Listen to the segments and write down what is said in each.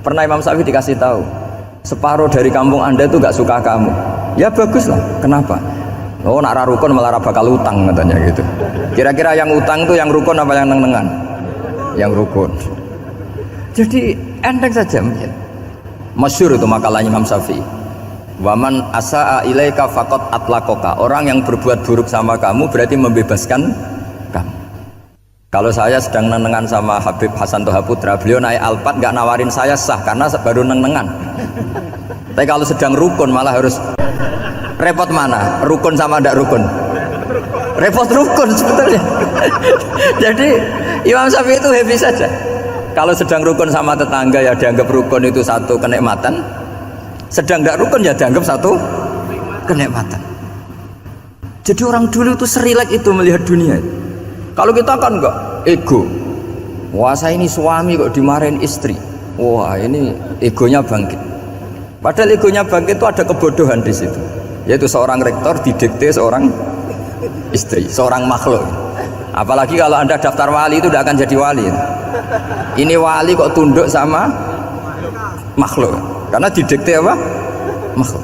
Pernah Imam Syafi'i dikasih tahu, separuh dari kampung Anda itu gak suka kamu. Ya bagus lah, kenapa? Oh nak rukun malah bakal utang katanya gitu. Kira-kira yang utang tuh yang rukun apa yang neng-nengan? Yang rukun. Jadi enteng saja mungkin. Masyhur itu makalahnya Imam Syafi'i. Waman asa'a ilaika faqad atlaqaka. Orang yang berbuat buruk sama kamu berarti membebaskan kamu. Kalau saya sedang nenengan sama Habib Hasan Toha Putra, beliau naik Alphard nggak nawarin saya sah karena baru nenengan. Tapi kalau sedang rukun malah harus repot mana? Rukun sama ndak rukun? Repot rukun sebetulnya. Jadi Imam Syafi'i itu happy saja. Kalau sedang rukun sama tetangga ya dianggap rukun itu satu kenikmatan. Sedang ndak rukun ya dianggap satu kenikmatan. Jadi orang dulu itu serilek itu melihat dunia. Kalau kita kan enggak, ego. Wah saya ini suami kok dimarahin istri. Wah ini egonya bangkit. Padahal egonya bangkit itu ada kebodohan di situ. Yaitu seorang rektor didikte seorang istri, seorang makhluk. Apalagi kalau Anda daftar wali itu tidak akan jadi wali. Ini wali kok tunduk sama makhluk. Karena didikte apa? Makhluk.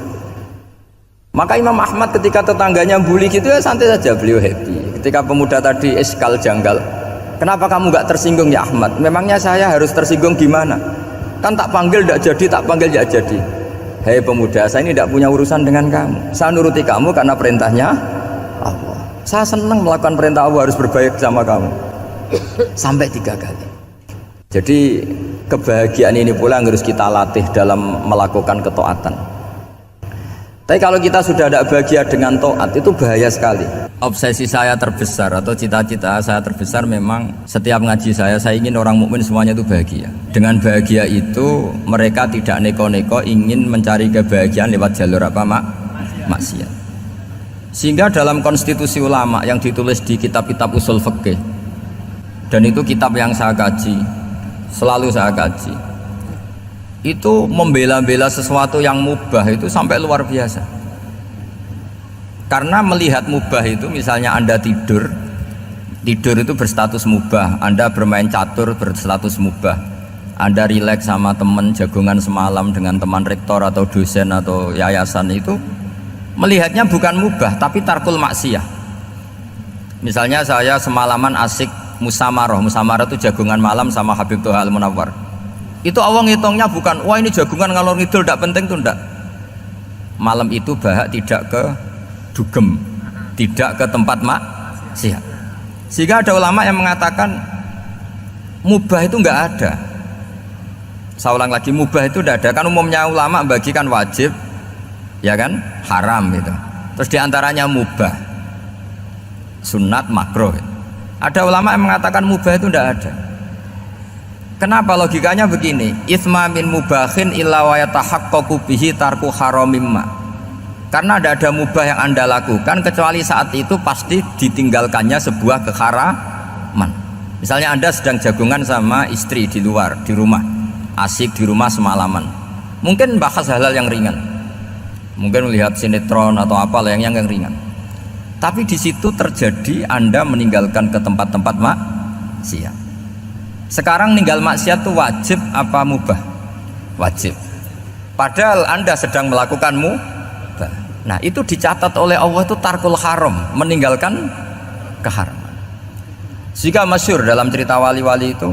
Maka Imam Ahmad ketika tetangganya bully gitu ya santai saja, beliau happy. Ketika pemuda tadi eskal janggal, kenapa kamu gak tersinggung ya Ahmad? Memangnya saya harus tersinggung gimana? Kan tak panggil tidak jadi, tak panggil tidak jadi. Hei pemuda, saya ini tidak punya urusan dengan kamu. Saya nuruti kamu karena perintahnya Allah. Saya senang melakukan perintah Allah, harus berbaik sama kamu. Sampai 3 kali. Jadi kebahagiaan ini pula yang harus kita latih dalam melakukan ketaatan. Tapi kalau kita sudah tidak bahagia dengan taat itu bahaya sekali. Obsesi saya terbesar atau cita-cita saya terbesar memang setiap ngaji saya ingin orang mukmin semuanya itu bahagia. Dengan bahagia itu mereka tidak neko-neko ingin mencari kebahagiaan lewat jalur apa maksiat. Sehingga dalam konstitusi ulama yang ditulis di kitab-kitab usul fikih, dan itu kitab yang saya kaji, selalu saya kaji, itu membela-bela sesuatu yang mubah itu sampai luar biasa. Karena melihat mubah itu, misalnya Anda tidur itu berstatus mubah, Anda bermain catur berstatus mubah, Anda rileks sama teman jagungan semalam dengan teman rektor atau dosen atau yayasan, itu melihatnya bukan mubah tapi tarkul maksiyah. Misalnya saya semalaman asik musamarah itu jagungan malam sama Habib Toha Al-Munawwar. Itu Allah ngitungnya bukan, wah ini jagungan ngalor ngidul tidak penting, itu enggak. Malam itu bahak tidak ke dugem, tidak ke tempat maksiat. Sehingga ada ulama yang mengatakan mubah itu enggak ada. Saya ulang lagi, mubah itu enggak ada. Kan umumnya ulama bagikan wajib, ya kan, haram gitu. Terus diantaranya mubah, sunat, makruh. Ada ulama yang mengatakan mubah itu enggak ada. Kenapa? Logikanya begini, itsma min mubahin illa wa yatahaqqaqu bihi tarku haramimma. Karena tidak ada mubah yang Anda lakukan kecuali saat itu pasti ditinggalkannya sebuah keharaman. Misalnya Anda sedang jagungan sama istri di luar, di rumah, asik di rumah semalaman, mungkin bahas hal-hal yang ringan, mungkin melihat sinetron atau apa yang ringan. Tapi di situ terjadi Anda meninggalkan ke tempat-tempat maksiat. Sekarang ninggal maksiat itu wajib apa mubah? Wajib. Padahal Anda sedang melakukan mubah. Nah itu dicatat oleh Allah itu tarkul haram, meninggalkan keharaman. Jika masyhur dalam cerita wali-wali itu,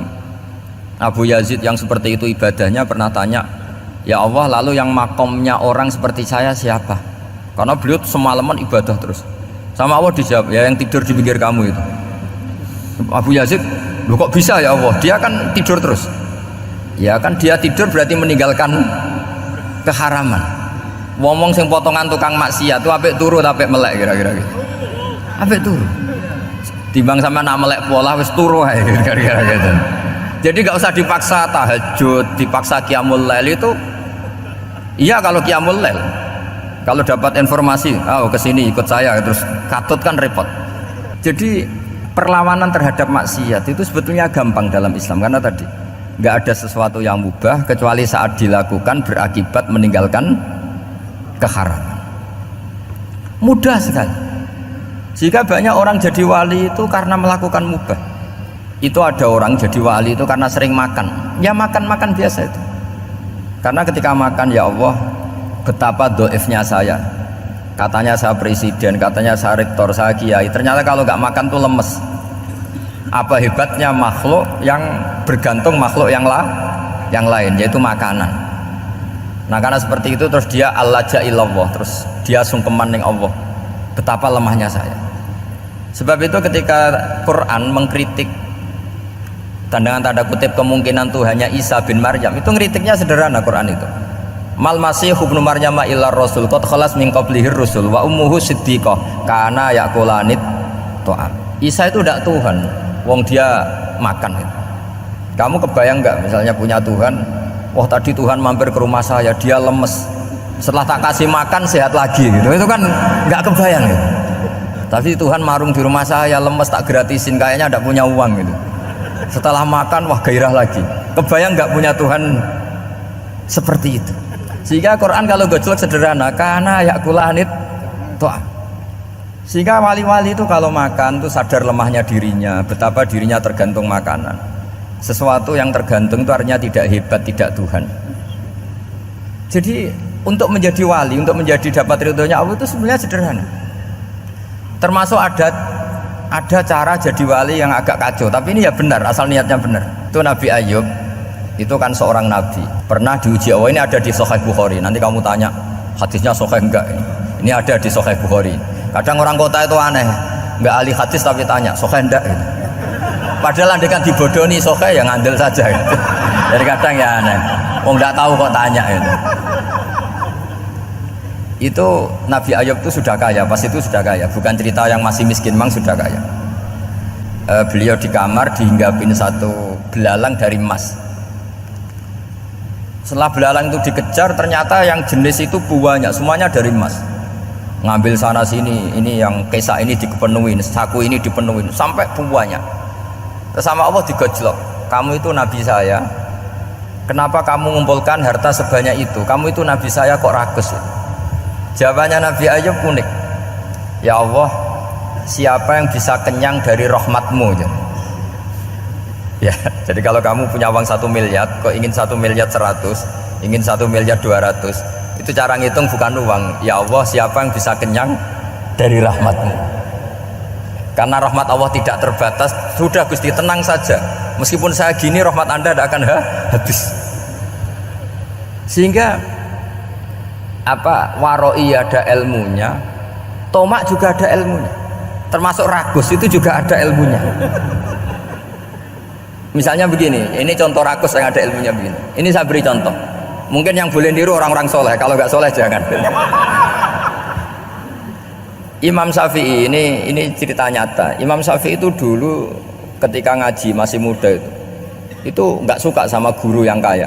Abu Yazid yang seperti itu ibadahnya pernah tanya, ya Allah lalu yang makomnya orang seperti saya siapa? Karena beliau semalaman ibadah terus. Sama Allah dijawab, ya yang tidur di pinggir kamu itu. Abu Yazid, loh kok bisa ya Allah? Dia kan tidur terus. Ya kan dia tidur berarti meninggalkan keharaman. Ngomong sing potongan tukang maksiat itu apik turu apik melek kira-kira gitu. Apik turu. Timbang sama nak melek pola wis turu ae kira-kira gitu. Jadi enggak usah dipaksa tahajud, dipaksa qiyamul lail itu. Iya kalau qiyamul lail. Kalau dapat informasi, oh kesini ikut saya terus katut kan repot. Jadi perlawanan terhadap maksiat itu sebetulnya gampang dalam Islam karena tadi enggak ada sesuatu yang mubah kecuali saat dilakukan berakibat meninggalkan keharaman. Mudah sekali. Jika banyak orang jadi wali itu karena melakukan mubah. Itu ada orang jadi wali itu karena sering makan. Ya makan-makan biasa itu. Karena ketika makan, ya Allah, betapa doifnya saya. Katanya saya presiden, katanya saya rektor, saya kiai. Ternyata kalau nggak makan tuh lemes. Apa hebatnya makhluk yang bergantung makhluk yang lain, yaitu makanan. Nah karena seperti itu terus dia al-laja ilallah, terus dia sungkeman ning Allah. Betapa lemahnya saya. Sebab itu ketika Quran mengkritik dan dengan tanda kutip kemungkinan Tuhannya Isa bin Maryam, itu ngeritiknya sederhana. Quran itu mal masih ibnu Maryam illa rasul qad khalas min qablihir rusul wa ummuhu siddiqah kana yaqulanit ta'am. Isa itu tidak Tuhan, wong dia makan itu. Kamu kebayang nggak misalnya punya Tuhan, wah tadi Tuhan mampir ke rumah saya, dia lemes, setelah tak kasih makan sehat lagi gitu. Itu kan nggak kebayang gitu. Tapi Tuhan marung di rumah saya, lemes tak gratisin, kayaknya tidak punya uang gitu. Setelah makan, wah gairah lagi. Kebayang nggak punya Tuhan seperti itu? Sehingga Quran kalau gojlok sederhana, karena yakulanit toa. Sehingga wali-wali itu kalau makan tuh sadar lemahnya dirinya, betapa dirinya tergantung makanan. Sesuatu yang tergantung itu artinya tidak hebat, tidak Tuhan. Jadi untuk menjadi wali, untuk menjadi dapat ridhonya Allah itu sebenarnya sederhana. Termasuk ada cara jadi wali yang agak kacau, tapi ini ya benar, asal niatnya benar. Itu Nabi Ayub, itu kan seorang nabi, pernah diuji Allah. Ini ada di Sahih Bukhari. Nanti kamu tanya hadisnya sahih enggak, ini ada di Sahih Bukhari. Kadang orang kota itu aneh, enggak ahli hadis tapi tanya sahih enggak gitu. Padahal andekan dibodoni sahih ya ngandel saja gitu. Jadi kadang ya aneh, wong enggak tahu kok tanya gitu. Itu Nabi Ayub itu sudah kaya, pas itu sudah kaya, bukan cerita yang masih miskin, memang sudah kaya. Beliau di kamar dihinggapin satu belalang dari emas. Setelah belalang itu dikejar, ternyata yang jenis itu banyak, semuanya dari emas. Ngambil sana sini, ini yang kesa ini dipenuhin, saku ini dipenuhin, sampai banyak. Terus sama Allah digojlok, kamu itu nabi saya, kenapa kamu mengumpulkan harta sebanyak itu? Kamu itu nabi saya kok rakus? Jawabannya Nabi Ayub unik. Ya Allah, siapa yang bisa kenyang dari rahmatmu? Ya, jadi kalau kamu punya uang 1 miliar, kok ingin 1 miliar 100, ingin 1 miliar 200, itu cara ngitung bukan uang. Ya Allah, siapa yang bisa kenyang dari rahmatmu? Karena rahmat Allah tidak terbatas. Sudah Gusti, tenang saja. Meskipun saya gini, rahmat Anda tidak akan habis. Sehingga waroi ada ilmunya, tomak juga ada ilmunya, termasuk ragus itu juga ada ilmunya. Misalnya begini, ini contoh ragus yang ada ilmunya begini. Ini saya beri contoh, mungkin yang boleh niru orang-orang soleh, kalau nggak soleh jangan. Imam Syafi'i, ini cerita nyata. Imam Syafi'i itu dulu ketika ngaji masih muda itu nggak suka sama guru yang kaya.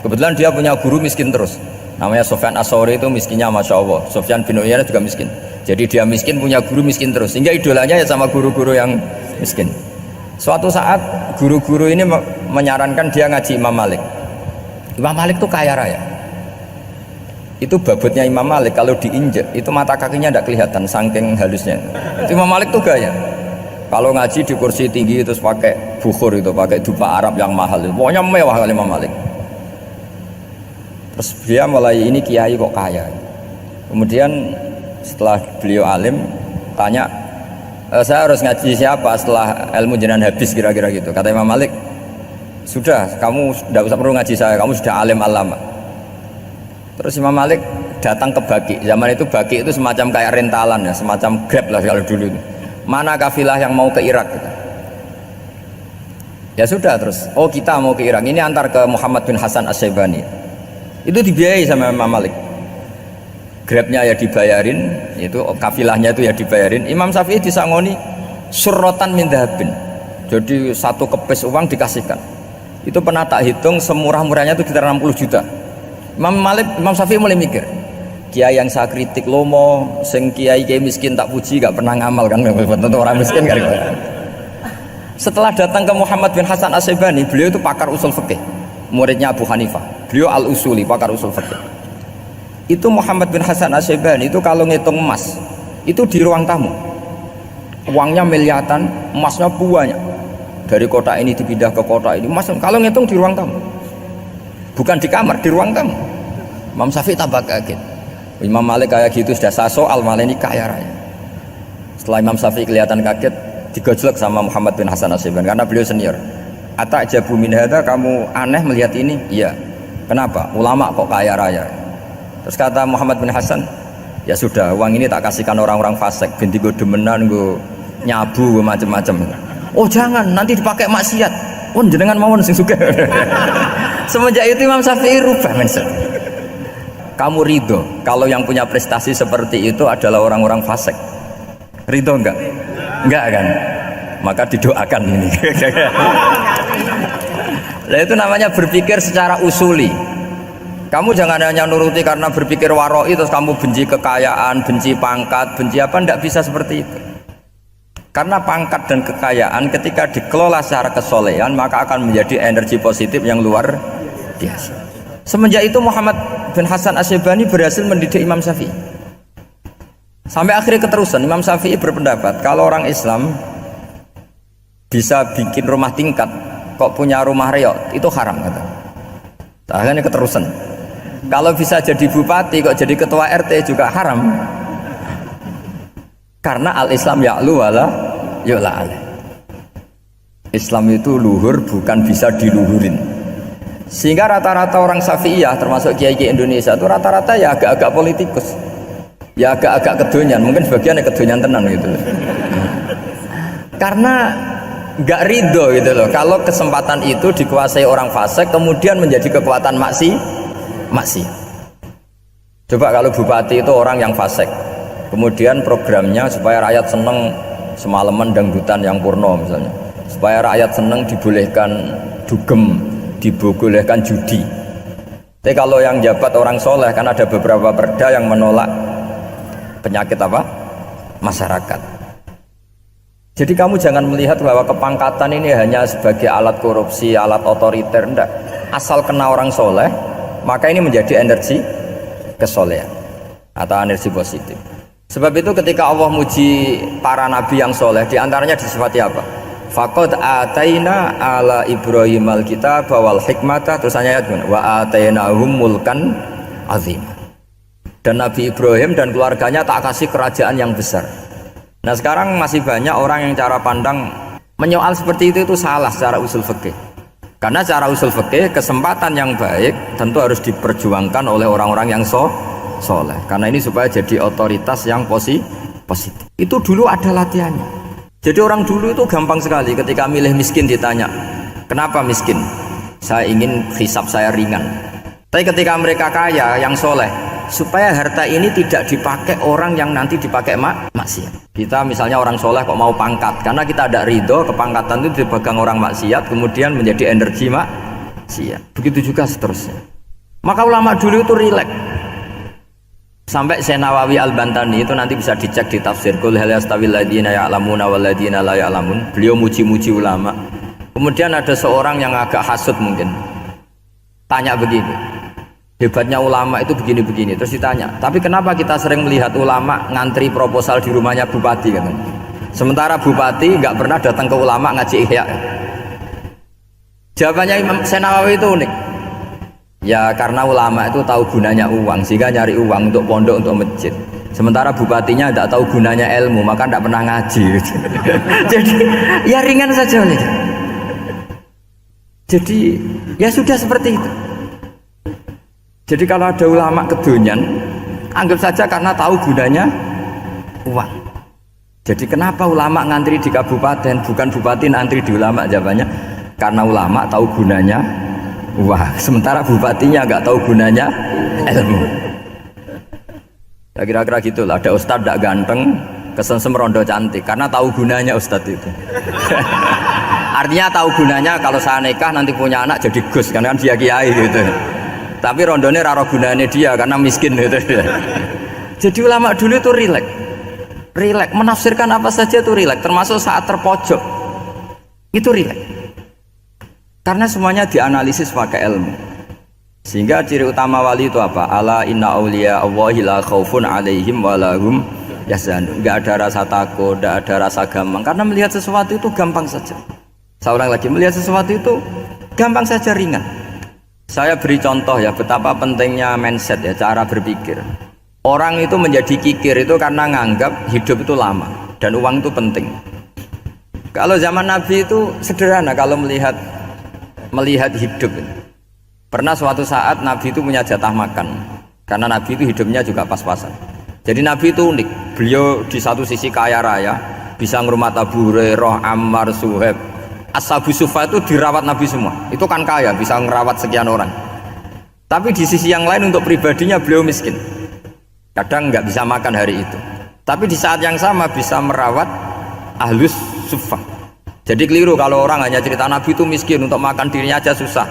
Kebetulan dia punya guru miskin terus, namanya Sufyan As-Tsauri. Itu miskinnya Masya Allah. Sufyan bin Uyainah juga miskin, jadi dia miskin punya guru miskin terus, sehingga idolanya ya sama guru-guru yang miskin. Suatu saat guru-guru ini menyarankan dia ngaji Imam Malik. Imam Malik tuh kaya raya. Itu babutnya Imam Malik kalau diinjek itu mata kakinya tidak kelihatan saking halusnya. Itu Imam Malik tuh gaya. Kalau ngaji di kursi tinggi terus pakai bukhur, itu pakai dupa Arab yang mahal, pokoknya mewah kali Imam Malik. Terus dia mulai, ini kiai kok kaya. Kemudian setelah beliau alim tanya, saya harus ngaji siapa setelah ilmu jenengan habis kira-kira gitu. Kata Imam Malik, sudah kamu tidak usah perlu ngaji saya, kamu sudah alim alama. Terus Imam Malik datang ke Baki. Zaman itu Baki itu semacam kayak rentalan ya, semacam Grab lah kalau dulu itu. Mana kafilah yang mau ke Irak gitu. Ya sudah, terus oh kita mau ke Irak, ini antar ke Muhammad bin Hasan As-Syaibani. Itu dibiayai sama Imam Malik. Grabnya ya dibayarin, itu kafilahnya itu ya dibayarin. Imam Syafi'i disangoni surrotan min dhahabin. Jadi satu kepes uang dikasihkan. Itu pernah tak hitung semurah-murahnya itu sekitar 60 juta. Imam Syafi'i mulai mikir, kiai yang saya kritik lomo, sing kiai miskin tak puji, gak pernah ngamal kan, tentu orang miskin kan. Setelah datang ke Muhammad bin Hasan As-Syaibani, beliau itu pakar usul fikih, muridnya Abu Hanifah. Beliau al-usuli, pakar usul fikih. Itu Muhammad bin Hasan As-Syaibani itu kalau ngitung emas, itu di ruang tamu, uangnya miliaran, emasnya banyak. Dari kota ini dipindah ke kota ini, emas kalau ngitung di ruang tamu. bukan di kamar, di ruang tamu. Imam Syafi'i tambah kaget. Imam Malik kayak gitu sudah saya soal, malah ini kaya raya. Setelah Imam Syafi'i kelihatan kaget, digojlok sama Muhammad bin Hasan Asy'ibani karena beliau senior. Atajabu min hadza, kamu aneh melihat ini? Iya. Kenapa? Ulama kok kaya raya. Terus kata Muhammad bin Hasan, ya sudah, uang ini tak kasihkan orang-orang fasik, binti gue demenan, gue nyabu, gue macem-macem. Oh jangan, nanti dipakai maksiat. Oh jenengan mawon sing sugih. Semenjak itu Imam Syafi'i rubah mindset. Kamu ridho kalau yang punya prestasi seperti itu adalah orang-orang fasik? Ridho enggak? Enggak kan? Maka didoakan ini. Nah, itu namanya berpikir secara usuli. Kamu jangan hanya nuruti karena berpikir waroi terus kamu benci kekayaan, benci pangkat, benci apa, enggak bisa seperti itu. Karena pangkat dan kekayaan ketika dikelola secara kesolehan maka akan menjadi energi positif yang luar biasa. Semenjak itu Muhammad bin Hasan Asy'ibani berhasil mendidik Imam Syafi'i. Sampai akhirnya keterusan Imam Syafi'i berpendapat kalau orang Islam bisa bikin rumah tingkat kok punya rumah reot itu haram kata. Akhirnya keterusan. Kalau bisa jadi bupati kok jadi ketua RT juga haram. Karena al-Islam ya'lu wala yu'la alaih. Islam itu luhur bukan bisa diluhurin. Sehingga rata-rata orang Syafi'iyah termasuk kiai-kiai Indonesia itu rata-rata ya agak-agak politikus. Ya agak-agak kedonyan, mungkin sebagian kedonyan tenan gitu. Karena nggak ridho gitu loh kalau kesempatan itu dikuasai orang fasik kemudian menjadi kekuatan maksiat. Coba kalau bupati itu orang yang fasik, kemudian programnya supaya rakyat seneng semalaman dangdutan yang purno misalnya, supaya rakyat seneng dibolehkan dugem, dibolehkan judi. Tapi kalau yang jabat orang soleh kan ada beberapa perda yang menolak penyakit apa? Masyarakat. Jadi kamu jangan melihat bahwa kepangkatan ini hanya sebagai alat korupsi, alat otoriter, enggak. Asal kena orang soleh, maka ini menjadi energi kesolehan atau energi positif. Sebab itu ketika Allah muji para nabi yang soleh, diantaranya disifati apa? Faqad ataina ala Ibrahim al-kitab wal hikmata, terus ayat wa atainahum mulkan azim. Dan Nabi Ibrahim dan keluarganya tak kasih kerajaan yang besar. Nah sekarang masih banyak orang yang cara pandang menyoal seperti itu salah secara usul fikih. Karena secara usul fikih kesempatan yang baik tentu harus diperjuangkan oleh orang-orang yang soleh. Karena ini supaya jadi otoritas yang positif. Itu dulu ada latihannya. Jadi orang dulu itu gampang sekali ketika milih miskin ditanya, kenapa miskin? Saya ingin hisab saya ringan. Tapi ketika mereka kaya yang soleh, supaya harta ini tidak dipakai orang yang nanti dipakai maksiat. Kita misalnya orang soleh kok mau pangkat, karena kita ada ridho kepangkatan itu dipegang orang maksiat kemudian menjadi energi maksiat. Begitu juga seterusnya. Maka ulama dulu itu rileks. Sampai Syekh Nawawi Al-Bantani itu nanti bisa dicek di tafsir Qul hal yastawil ladzina ya'lamuna wal ladzina la ya'lamun. Beliau muji-muji ulama. Kemudian ada seorang yang agak hasud mungkin tanya begini, hebatnya ulama itu begini-begini. Terus ditanya, tapi kenapa kita sering melihat ulama ngantri proposal di rumahnya bupati kan? Sementara bupati nggak pernah datang ke ulama ngaji ihya. Jawabannya Imam Syekh Nawawi itu unik. Ya karena ulama itu tahu gunanya uang, sehingga nyari uang untuk pondok, untuk masjid. Sementara bupatinya tidak tahu gunanya ilmu, maka tidak pernah ngaji. Jadi ya ringan saja nih. Jadi ya sudah seperti itu. Jadi kalau ada ulama kedonyan, anggap saja karena tahu gunanya uang. Jadi kenapa ulama ngantri di kabupaten, bukan bupati ngantri di ulama? Jawabannya karena ulama tahu gunanya uang, sementara bupatinya nggak tahu gunanya ilmu. Ya kira-kira gitulah. Ada ustadz tidak ganteng, kesensem rondo cantik, karena tahu gunanya ustadz itu. Artinya tahu gunanya kalau saya nikah nanti punya anak jadi gus, karena kan dia kiai gitu. Tapi rondone raro gunanya dia karena miskin gitu. Jadi ulama dulu itu rileks, menafsirkan apa saja itu rileks, termasuk saat terpojok itu rileks, karena semuanya dianalisis pakai ilmu. Sehingga ciri utama wali itu apa? Ala inna awliya Allahi la khaufun alaihim walahum yahzanun. Enggak ada rasa takut, enggak ada rasa gampang, karena melihat sesuatu itu gampang saja. Seorang lagi melihat sesuatu itu gampang saja, ringan. Saya beri contoh ya betapa pentingnya mindset ya, cara berpikir. Orang itu menjadi kikir itu karena nganggap hidup itu lama dan uang itu penting. Kalau zaman Nabi itu sederhana kalau melihat hidup. Pernah suatu saat Nabi itu punya jatah makan karena Nabi itu hidupnya juga pas-pasan. Jadi Nabi itu unik. Beliau di satu sisi kaya raya, bisa ngurmat Abu Hurairah, Ammar, Suhaib. Ashabu Sufa itu dirawat Nabi semua. Itu kan kaya, bisa ngerawat sekian orang. Tapi di sisi yang lain untuk pribadinya beliau miskin. Kadang nggak bisa makan hari itu. Tapi di saat yang sama bisa merawat Ahlus Sufa. Jadi keliru kalau orang hanya cerita Nabi itu miskin, untuk makan dirinya aja susah.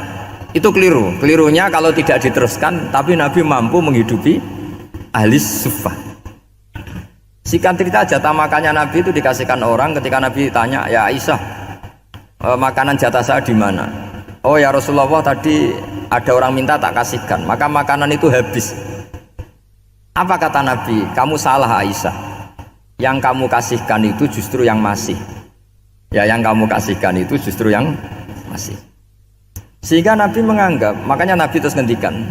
Itu keliru. Kelirunya kalau tidak diteruskan, tapi Nabi mampu menghidupi Ahlus Sufa. Singkat cerita jatah makannya Nabi itu dikasihkan orang ketika Nabi tanya, ya Aisyah, makanan jatah saya di mana? Oh ya Rasulullah, tadi ada orang minta tak kasihkan, maka makanan itu habis. Apa kata Nabi? Kamu salah Aisyah. Yang kamu kasihkan itu justru yang masih. Ya, yang kamu kasihkan itu justru yang masih. Sehingga Nabi menganggap, makanya Nabi terus ngendikan.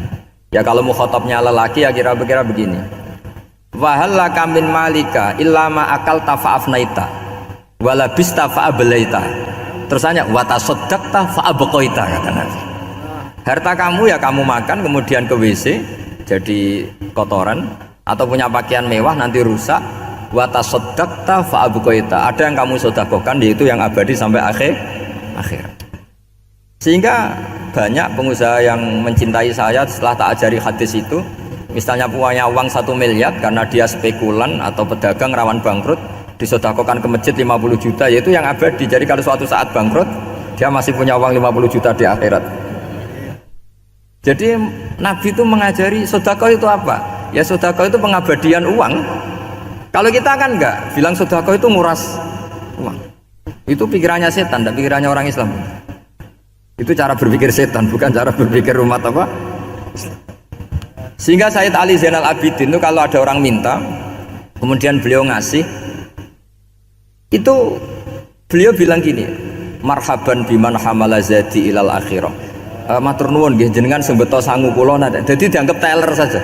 Ya kalau mukhatabnya lelaki ya kira-kira begini. Wa hal laka min malika illa ma akalta fa'afnaita wa labista fa'ablaita. Terus tanya, watasoddaqta fa'abqaita, kata Nabi. Harta kamu ya kamu makan kemudian ke WC jadi kotoran, atau punya pakaian mewah nanti rusak. Watasoddaqta fa'abqaita. Ada yang kamu sedekahkan yaitu yang abadi sampai akhir. Sehingga banyak pengusaha yang mencintai saya setelah tak ajari hadis itu, misalnya punya uang 1 miliar karena dia spekulan atau pedagang rawan bangkrut, disedekahkan ke masjid 50 juta, yaitu yang abadi. Jadi kalau suatu saat bangkrut dia masih punya uang 50 juta di akhirat. Jadi Nabi itu mengajari sedekah itu apa? Ya sedekah itu pengabadian uang. Kalau kita kan enggak, bilang sedekah itu nguras uang. Itu pikirannya setan, dan pikirannya orang Islam. Itu cara berpikir setan, bukan cara berpikir umat apa? Sehingga Sayyid Ali Zainal Abidin itu kalau ada orang minta kemudian beliau ngasih, itu beliau bilang gini, marhaban biman hamala zadi ilal akhirah. Matur nuwun nggih jenengan sing beto sangu kula nate. Jadi dianggap teller saja.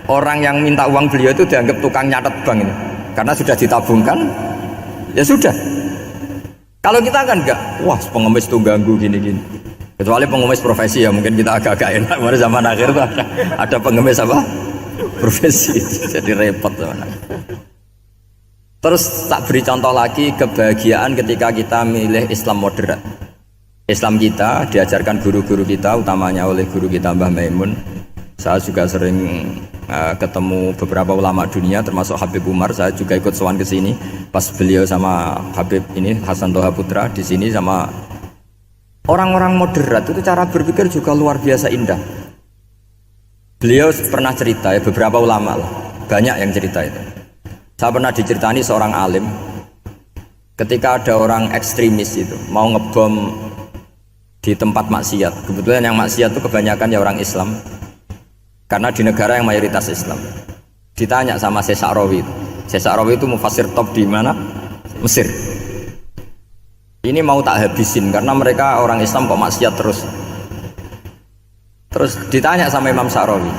Orang yang minta uang beliau itu dianggap tukang nyatet bank ini. Karena sudah ditabungkan, ya sudah. Kalau kita kan enggak, wah pengemis tuh ganggu gini-gini. Kecuali pengemis profesi ya mungkin kita agak-agak enak. Pada zaman akhir tuh ada pengemis apa? Profesi. Jadi repot zaman akhir. Terus tak beri contoh lagi kebahagiaan ketika kita milih Islam moderat. Islam kita diajarkan guru-guru kita, utamanya oleh guru kita Mbah Maimun. Saya juga sering ketemu beberapa ulama dunia termasuk Habib Umar. Saya juga ikut sowan ke sini pas beliau sama Habib ini Hasan Toha Putra di sini sama orang-orang moderat. Itu cara berpikir juga luar biasa indah. Beliau pernah cerita ya, beberapa ulama lah, banyak yang cerita itu. Saya pernah diceritani seorang alim ketika ada orang ekstremis itu mau ngebom di tempat maksiat. Kebetulan yang maksiat itu kebanyakan ya orang Islam, karena di negara yang mayoritas Islam. Ditanya sama Syekh Sa'rawi. Syekh Sa'rawi itu mufassir top di mana? Mesir. Ini mau tak habisin karena mereka orang Islam kok maksiat terus. Terus ditanya sama Imam Sa'rawi,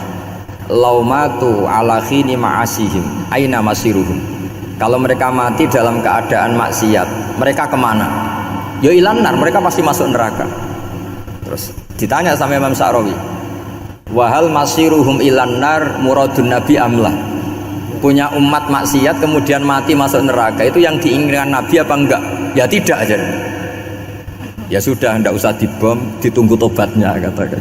laumatu ala khini ma'asihim aina masiruhum. Kalau mereka mati dalam keadaan maksiat, mereka kemana? Ya ilanar, mereka pasti masuk neraka. Terus ditanya sama Imam Sa'rawi, wahal masiruhum ilanar muradun nabi amlah. Punya umat maksiat kemudian mati masuk neraka, itu yang diinginkan Nabi apa enggak? Ya tidak aja. Ya sudah, enggak usah dibom, ditunggu tobatnya, kata.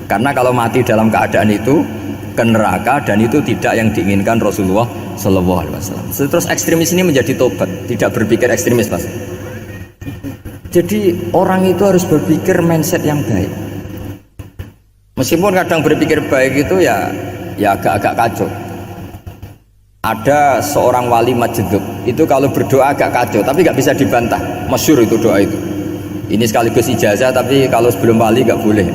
Karena kalau mati dalam keadaan itu ke neraka, dan itu tidak yang diinginkan Rasulullah Shallallahu Alaihi Wasallam. Terus ekstremis ini menjadi tobat, tidak berpikir ekstremis, Mas. Jadi orang itu harus berpikir mindset yang baik. Meskipun kadang berpikir baik itu ya agak-agak kacau. Ada seorang wali Majdzub itu kalau berdoa agak kacau, tapi nggak bisa dibantah. Masyhur itu doa itu. Ini sekaligus ijazah, tapi kalau sebelum wali nggak boleh.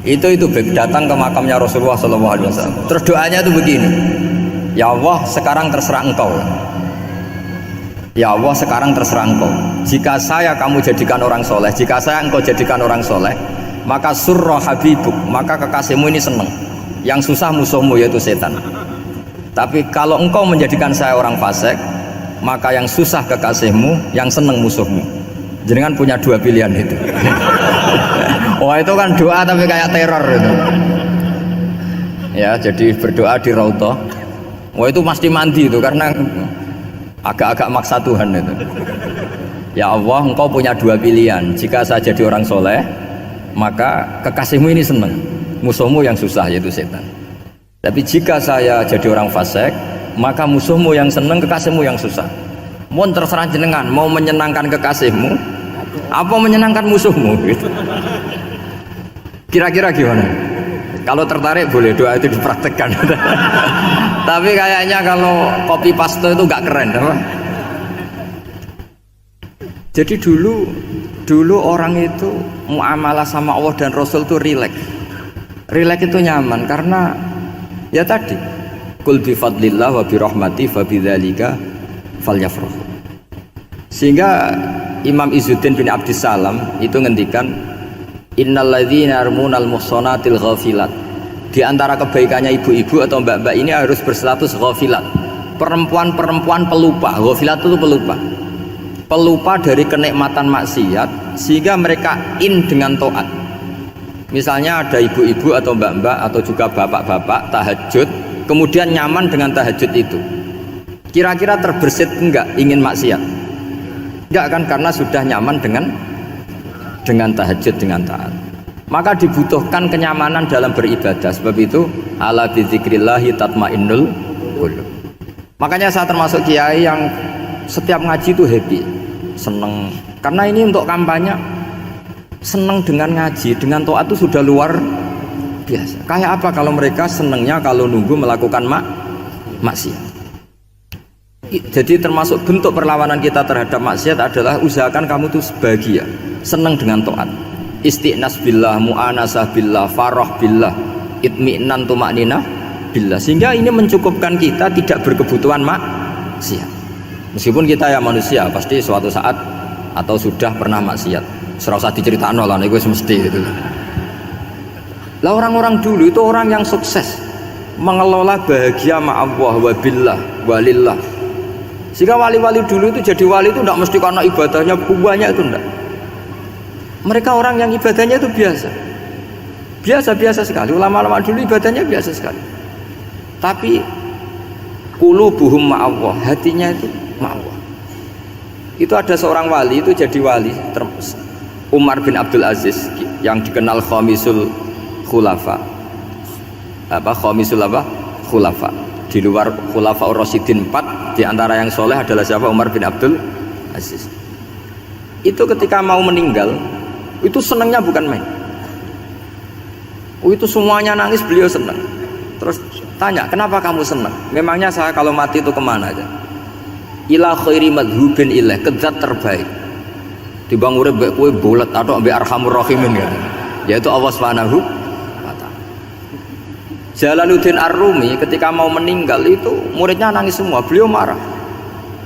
Itu datang ke makamnya Rasulullah SAW. Terus doanya itu begini, ya Allah sekarang terserah engkau. Ya Allah, sekarang terserah engkau. Jika saya kamu jadikan orang soleh, jika saya engkau jadikan orang soleh, maka surra habibuk, maka kekasihmu ini senang. Yang susah musuhmu yaitu setan. Tapi kalau engkau menjadikan saya orang fasik, maka yang susah kekasihmu, yang senang musuhmu. Jenengan punya dua pilihan itu. Wah, itu kan doa tapi kayak teror itu. Ya, jadi berdoa di Raudhah. Wah, itu pasti mandi itu karena agak-agak maksa Tuhan itu. Ya Allah, engkau punya dua pilihan. Jika saya jadi orang soleh, maka kekasihmu ini senang, musuhmu yang susah yaitu setan. Tapi jika saya jadi orang fasik, maka musuhmu yang senang, kekasihmu yang susah. Mohon terserah jenengan, mau menyenangkan kekasihmu apa menyenangkan musuhmu gitu. Kira-kira gimana? Kalau tertarik boleh doa itu dipraktekkan. Tapi kayaknya kalau copy paste itu nggak keren, apa? Jadi dulu orang itu muamalah sama Allah dan Rasul itu rileks. Rileks itu nyaman karena ya tadi, kul bi fadlillah wa bi rahmati fa bidzalika falyafrahu. Sehingga Imam Izzuddin bin Abdissalam itu ngendikan, innalladzina yarmunal muhsanatil ghafilat. Di antara kebaikannya ibu-ibu atau mbak-mbak ini harus berstatus ghafilat. Perempuan-perempuan pelupa. Ghafilat itu pelupa. Pelupa dari kenikmatan maksiat sehingga mereka dengan taat. Misalnya ada ibu-ibu atau mbak-mbak atau juga bapak-bapak tahajud, kemudian nyaman dengan tahajud itu. Kira-kira terbersit enggak ingin maksiat? Enggak kan, karena sudah nyaman dengan tahajud, dengan taat. Maka dibutuhkan kenyamanan dalam beribadah. Sebab itu ala bidzikrillahi tatmainnul qulub. Makanya saya termasuk kiai yang setiap ngaji itu happy, seneng. Karena ini untuk kampanye, seneng dengan ngaji, dengan taat itu sudah luar biasa. Kayak apa kalau mereka senengnya kalau nunggu melakukan maksiat. Jadi termasuk bentuk perlawanan kita terhadap maksiat adalah usahakan kamu tuh bahagia, senang dengan taat, istiqnas billah, mu'anasah billah, farah billah, itmi'nan tumakninah billah. Sehingga ini mencukupkan kita tidak berkebutuhan maksiat. Meskipun kita ya manusia, pasti suatu saat atau sudah pernah maksiat. Serasa diceritakan lah, itu mesti itu. Lah orang-orang dulu itu orang yang sukses mengelola bahagia ma'allah wa billah walillah. Sehingga wali-wali dulu itu jadi wali itu tidak mesti karena ibadahnya banyak, itu enggak. Mereka orang yang ibadahnya itu biasa sekali. Ulama-ulama dulu ibadahnya biasa sekali. Tapi qulubuhum ma'allah, hatinya itu ma'allah. Itu ada seorang wali itu jadi wali, Umar bin Abdul Aziz, yang dikenal khamisul khulafa. Khulafa. Di luar Khulafaur Rasyidin 4, di antara yang soleh adalah siapa? Umar bin Abdul Aziz. Itu ketika mau meninggal, itu senangnya bukan main. Itu semuanya nangis, beliau senang. Terus tanya, kenapa kamu senang? Memangnya saya kalau mati itu kemana aja? Ila khairi madhubin ilah, ke zat terbaik. Dibang urip mbek kowe bolet atau mbek arhamur rahimin ya. Yaitu Allah Subhanahu wa taala. Jalaluddin Ar-Rumi ketika mau meninggal itu muridnya nangis semua, beliau marah.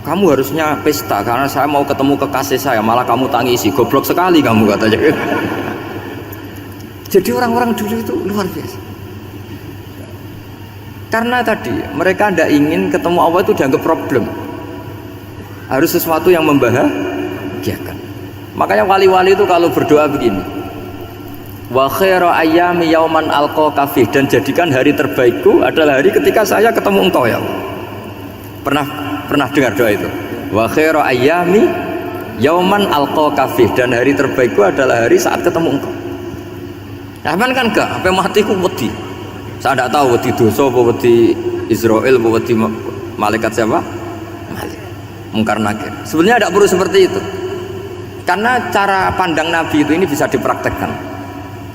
Kamu harusnya pesta karena saya mau ketemu kekasih saya, malah kamu tangisi, goblok sekali kamu, katanya. Jadi orang-orang dulu itu luar biasa. Karena tadi mereka tidak ingin ketemu Allah itu dianggap problem, harus sesuatu yang membahagiakan. Makanya wali-wali itu kalau berdoa begini, wa khairu ayyami yauman alqa fih, dan jadikan hari terbaikku adalah hari ketika saya ketemu engkau ya Allah. Pernah dengar doa itu? Wa khairu ayyami yauman alqa fih, dan hari terbaikku adalah hari saat ketemu engkau. Nah, kan enggak, sampai mati ku wedi. Saya tidak tahu wedi dosa apa wedi Israel apa wedi malaikat siapa? Mungkar nakir. Sebenarnya tidak perlu seperti itu. Karena cara pandang Nabi itu ini bisa dipraktekkan.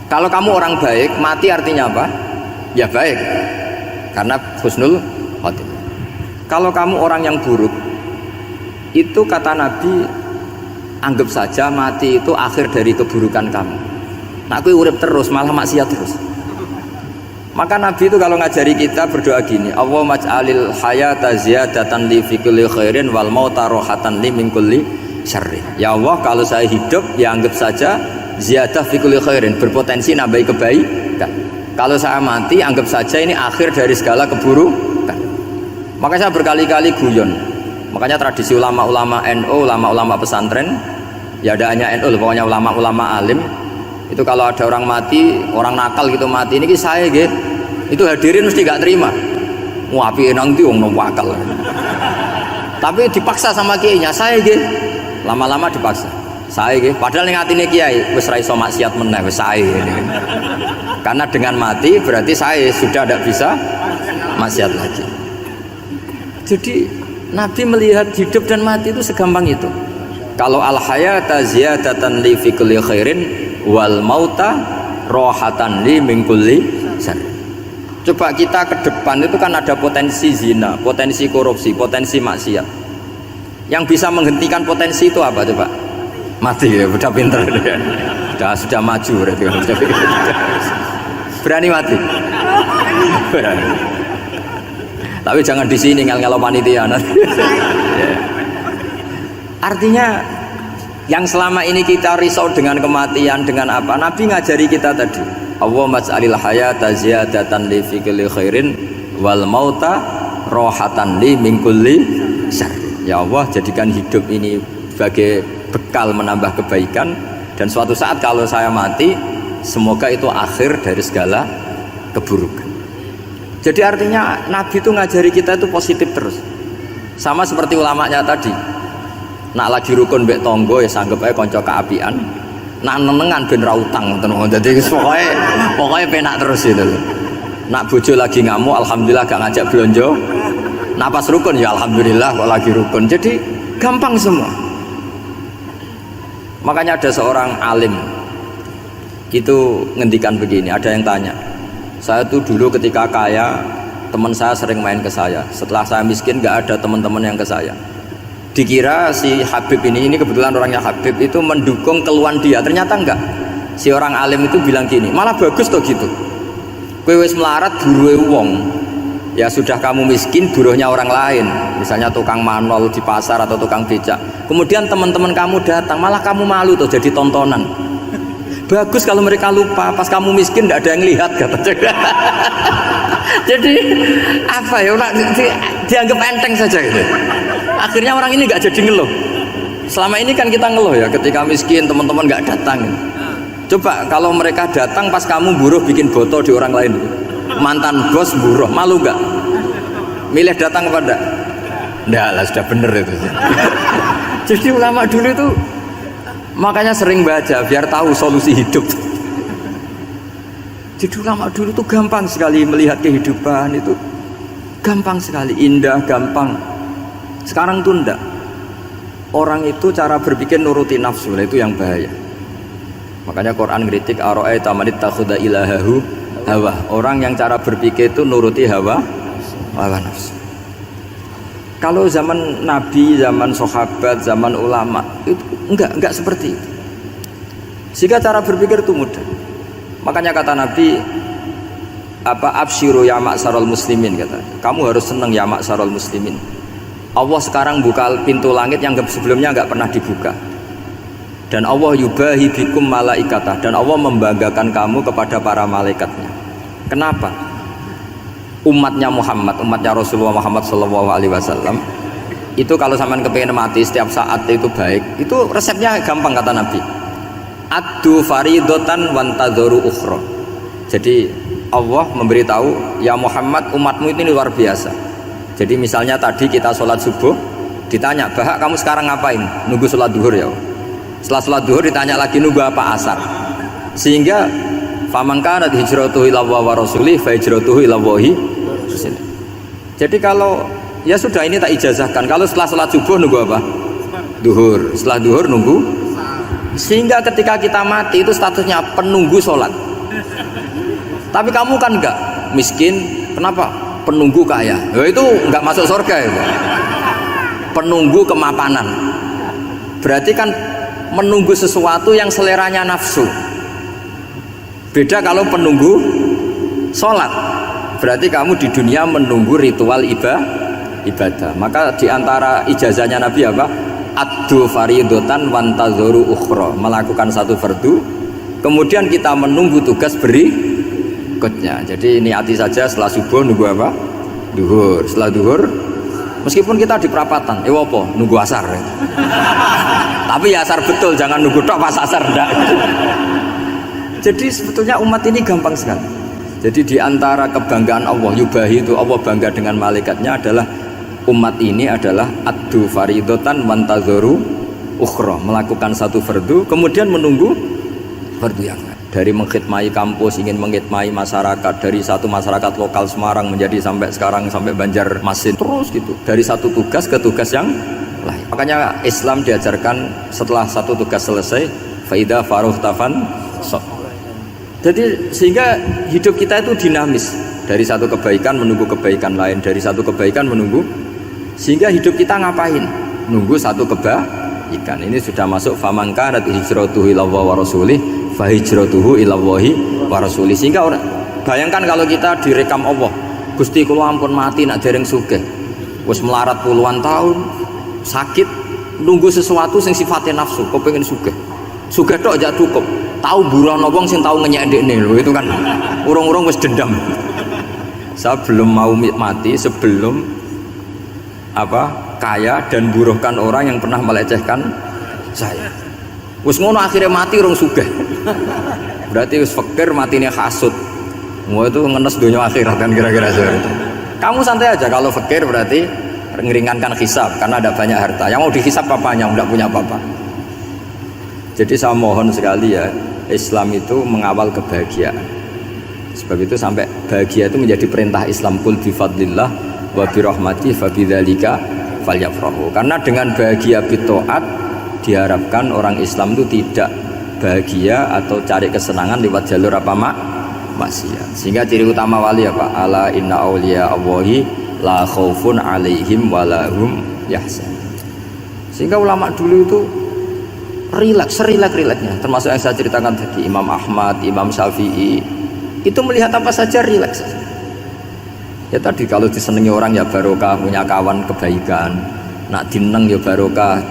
Kalau kamu orang baik, mati artinya apa? Ya baik. Karena husnul khotimah. Kalau kamu orang yang buruk, itu kata Nabi, anggap saja mati itu akhir dari keburukan kamu. Nah, aku urip terus malah maksiat terus. Maka Nabi itu kalau ngajari kita berdoa gini, Allahumma ij'alil hayata ziyadatan li fi kulli khairin wal mauta rohatan li min kulli syarrin. Ya Allah, kalau saya hidup ya anggap saja ziyadah fi kulli khairin, berpotensi nambahi kebaikan. Kalau saya mati anggap saja ini akhir dari segala keburukan. Maka saya berkali-kali guyon. Makanya tradisi ulama-ulama NU, ulama-ulama pesantren, ya ada hanya NU, pokoknya ulama-ulama alim. Itu kalau ada orang mati, orang nakal gitu mati, ini saya gitu, itu hadirin mesti gak terima. Wapi enang itu orang wakal. Tapi dipaksa sama kiainya, saya gitu, lama-lama dipaksa. Saya gitu, padahal yang hatinya kiai, wis ra iso maksiat meneh, wis saya gitu. Karena dengan mati berarti saya sudah tidak bisa maksiat lagi. Jadi Nabi melihat hidup dan mati itu segampang itu. Kalau al hayata ziyadatan li fi kulli khairin wal mauta rohatan li min kulli syarr. Coba kita ke depan itu kan ada potensi zina, potensi korupsi, potensi maksiat. Yang bisa menghentikan potensi itu apa coba? Mati ya, udah pinter ya. Sudah maju berarti. Berani mati. Berani. Tapi jangan di sini ngel-ngelo panitia. Artinya yang selama ini kita risau dengan kematian, dengan apa? Nabi ngajari kita tadi. Allahumma ij'alil hayata ziyadatan li fi kulli khairin wal mauta rohatan li min kulli syarr. Ya Allah, jadikan hidup ini sebagai bekal menambah kebaikan, dan suatu saat kalau saya mati, semoga itu akhir dari segala keburukan. Jadi artinya Nabi itu ngajari kita itu positif terus. Sama seperti ulamanya tadi. Nak lagi rukun mbek tonggo ya sanggep ae kanca keapian. Nak nenengan ben ra utang ngoten. Dadi pokoke penak terus itu. Nak bojo lagi ngamuk alhamdulillah gak ngajak blonjo. Nak pas rukun ya alhamdulillah kok lagi rukun. Jadi gampang semua. Makanya ada seorang alim itu ngendikan begini, ada yang tanya, saya tuh dulu ketika kaya teman saya sering main ke saya, setelah saya miskin gak ada teman-teman yang ke saya. Dikira si Habib ini kebetulan orangnya Habib itu mendukung keluhan dia, ternyata enggak. Si orang alim itu bilang gini, malah bagus tuh gitu, kowe wis melarat buruhe wong, ya sudah kamu miskin buruhnya orang lain, misalnya tukang manol di pasar atau tukang becak, kemudian teman-teman kamu datang malah kamu malu tuh jadi tontonan. Bagus kalau mereka lupa pas kamu miskin tidak ada yang lihat katanya. Jadi apa ya, dianggap enteng saja gitu. Akhirnya orang ini nggak jadi ngeluh. Selama ini kan kita ngeluh ya ketika miskin teman-teman nggak datang. Coba kalau mereka datang pas kamu buruh bikin foto di orang lain, mantan bos buruh, malu nggak? Milih datang kepada? Nggak lah, sudah bener itu. Jadi ulama dulu itu makanya sering baca biar tahu solusi hidup. Jadi ulama dulu tuh gampang sekali melihat kehidupan itu, gampang sekali, indah, gampang. Sekarang tuh enggak. Orang itu cara berpikir nuruti nafsu, itu yang bahaya. Makanya Quran ngeritik ara'aita man ittakhadha ilahahu hawa. Orang yang cara berpikir itu nuruti hawa nafsu. Kalau zaman Nabi, zaman sahabat, zaman ulama itu enggak seperti itu. Sehingga cara berpikir itu mudah. Makanya kata Nabi, absyiru ya ma'syarul muslimin, kata. Kamu harus senang ya ma'syarul muslimin. Allah sekarang buka pintu langit yang sebelumnya enggak pernah dibuka. Dan Allah yubahi bikum malaikatah, dan Allah membanggakan kamu kepada para malaikatnya. Kenapa? Umatnya Muhammad, umatnya Rasulullah Muhammad SAW itu kalau sampean kepengen mati setiap saat itu baik, itu resepnya gampang kata Nabi. Addu faridotan wantadzoru ukhra. Jadi Allah memberitahu, ya Muhammad, umatmu ini luar biasa. Jadi misalnya tadi kita sholat subuh, ditanya, bahak kamu sekarang ngapain? Nunggu sholat duhur ya. Setelah sholat duhur ditanya lagi, nunggu apa asar? Sehingga faman kanat hijratuhu ila Allah wa rasulih fa hijratuhu ila Allahi. Jadi kalau ya sudah ini tak ijazahkan, kalau setelah sholat subuh nunggu apa? Duhur. Setelah duhur nunggu. Sehingga ketika kita mati itu statusnya penunggu sholat. Tapi kamu kan enggak miskin, kenapa? Penunggu kaya. Ya itu enggak masuk surga itu. Penunggu kemapanan. Berarti kan menunggu sesuatu yang seleranya nafsu. Beda kalau penunggu sholat, berarti kamu di dunia menunggu ritual ibadah. Maka diantara ijazahnya Nabi apa? Addu faridotan wantazuru ukhra, melakukan satu fardu kemudian kita menunggu tugas berikutnya. Jadi niati saja setelah subuh nunggu apa? Duhur. Setelah duhur meskipun kita di perapatan apa? Nunggu asar tapi ya asar betul, jangan nunggu tok pas asar enggak. Jadi sebetulnya umat ini gampang sekali. Jadi diantara kebanggaan Allah yubahi itu Allah bangga dengan malaikatnya adalah umat ini adalah addu faridotan wantazuru ukhra, melakukan satu fardu kemudian menunggu fardu yang lain. Dari mengkhidmati kampus, ingin mengkhidmati masyarakat, dari satu masyarakat lokal Semarang menjadi sampai sekarang sampai Banjarmasin, terus gitu dari satu tugas ke tugas yang lain. Makanya Islam diajarkan setelah satu tugas selesai faida faruhtafan. Jadi sehingga hidup kita itu dinamis, dari satu kebaikan menunggu kebaikan lain, dari satu kebaikan menunggu, sehingga hidup kita ngapain? Nunggu satu kebaikan. Ini sudah masuk faman kanat hijratuhu ilallahi wa rasulih fa hijratuhu ilallahi wa rasulih. Sehingga orang bayangkan kalau kita direkam Allah, Gusti kula ampun mati nak dereng sugih, wis melarat puluhan tahun, sakit, nunggu sesuatu sing sifatnya nafsu, kepengin sugih tok aja cukup. Tahu burono wong sing tahu ngenyek ndekne lho, itu kan urung-urung wis dendam. Saya belum mau mati sebelum kaya dan buruhkan orang yang pernah melecehkan saya. Wis ngono akhirnya mati urung sugih. Berarti wis fakir matine hasud. Mau itu ngenes dunia akhirat kan kira-kira seperti itu. Kamu santai aja kalau fakir berarti meringankan hisab karena ada banyak harta. Yang mau dihisab papanya enggak punya apa-apa. Jadi saya mohon sekali ya, Islam itu mengawal kebahagiaan. Sebab itu sampai bahagia itu menjadi perintah Islam, qul bi fadlillah wa bi rahmati fa bidzalika falyafrahu. Karena dengan bahagia bitaat diharapkan orang Islam itu tidak bahagia atau cari kesenangan lewat jalur maksiat. Sehingga ciri utama wali apa? Ala inna auliya Allahi la khaufun alaihim wa lahum yahzan. Sehingga ulama dulu itu rileks-rileksnya, termasuk yang saya ceritakan tadi, Imam Ahmad, Imam Syafi'i, itu melihat apa saja rileks. Ya tadi kalau disenangi orang ya barokah, punya kawan kebaikan, nak dineng ya barokah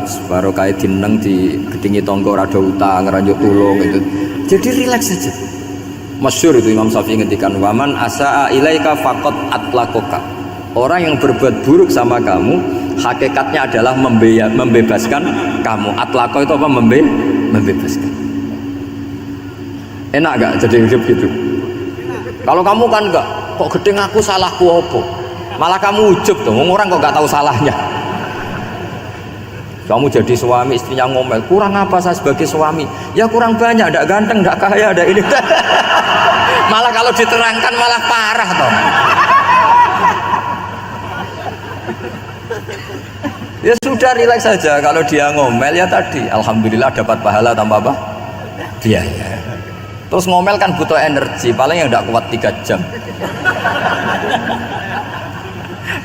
dineng di gedingi tonggo rada utang, ngeranjuk tulung itu. Jadi rileks saja. Masyhur itu Imam Syafi'i ngendikan, waman asaa ilaika faqad atlaqaka. Orang yang berbuat buruk sama kamu hakikatnya adalah membebaskan kamu. Atlaqo itu apa? Membebaskan. Enak gak jadi hidup gitu? Kalau kamu kan enggak, kok gedeng aku salahku apa? Malah kamu ujub tuh, orang kok gak tahu salahnya. Kamu jadi suami, istrinya ngomel, kurang apa saya sebagai suami? Ya kurang banyak, enggak ganteng, enggak kaya, enggak ini. Malah kalau diterangkan malah parah toh. Ya sudah rileks saja. Kalau dia ngomel ya tadi alhamdulillah dapat pahala tanpa apa? Biaya. Terus ngomel kan butuh energi, paling yang tidak kuat 3 jam.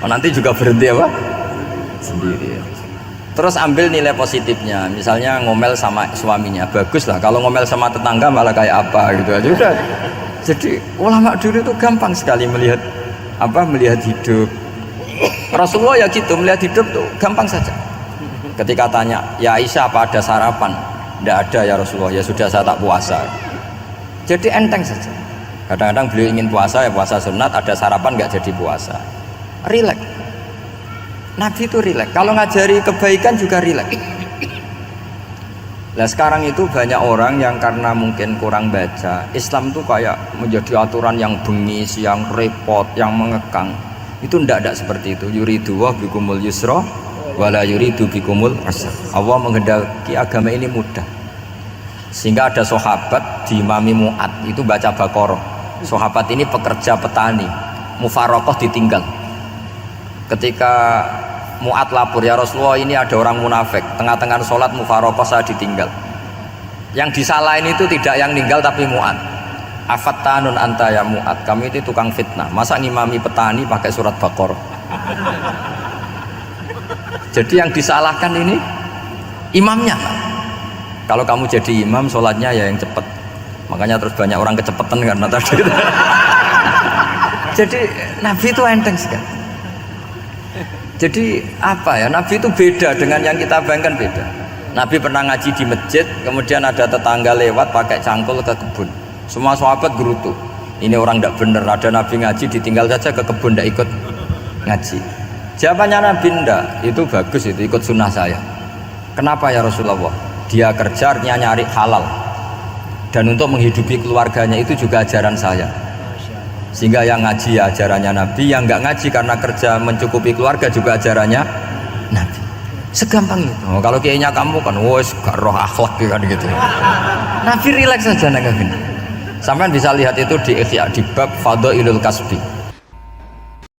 Nanti juga berhenti apa? Sendiri. Terus ambil nilai positifnya. Misalnya ngomel sama suaminya, bagus lah. Kalau ngomel sama tetangga malah kayak apa gitu aja udah. Jadi ulama dulu itu gampang sekali melihat hidup. Rasulullah ya gitu, melihat hidup tuh gampang saja. Ketika tanya, ya Aisyah apa ada sarapan? Tidak ada ya Rasulullah, ya sudah saya tak puasa. Jadi enteng saja. Kadang-kadang beliau ingin puasa, ya puasa sunat, ada sarapan nggak jadi puasa. Rileks. Nabi itu rileks. Kalau ngajari kebaikan juga rileks. Nah sekarang itu banyak orang yang karena mungkin kurang baca, Islam tuh kayak menjadi aturan yang bengis, yang repot, yang mengekang. Itu tidak seperti itu. Yuridu wa bikumul yusra wala yuridu bikumul usra. Allah menghendaki agama ini mudah. Sehingga ada sahabat di Imami Mu'ad itu baca Baqarah. Sahabat ini pekerja petani, mufarokoh ditinggal. Ketika Mu'ad lapor, ya Rasulullah ini ada orang munafik, tengah-tengah sholat mufarokoh saya ditinggal. Yang disalahin itu tidak yang ninggal tapi Mu'ad. Afattanun anta ya Mu'ad, kamu itu tukang fitnah, masa ngimami petani pakai surat Baqarah. Jadi yang disalahkan ini imamnya. Kalau kamu jadi imam sholatnya ya yang cepat, makanya terus banyak orang kecepetan karena tadi Jadi Nabi itu enteng sekali. Jadi apa ya, Nabi itu beda dengan yang kita bayangkan, beda. Nabi pernah ngaji di masjid, kemudian ada tetangga lewat pakai cangkul ke kebun. Semua sahabat gerutu, ini orang tidak benar, ada Nabi ngaji ditinggal saja ke kebun, tidak ikut ngaji. Jawabannya Nabi, ndak, itu bagus, itu ikut sunnah saya. Kenapa ya Rasulullah? Dia kerjanya nyari halal, dan untuk menghidupi keluarganya itu juga ajaran saya. Sehingga yang ngaji ya ajarannya Nabi, yang nggak ngaji karena kerja mencukupi keluarga juga ajarannya Nabi. Segampang itu. Oh, kalau kayaknya kamu kan, wes gak roh akhlak kan gitu. Nabi rileks saja nengah gini. Sampai bisa lihat itu di Ihya, di bab Fadhailul Kasbi.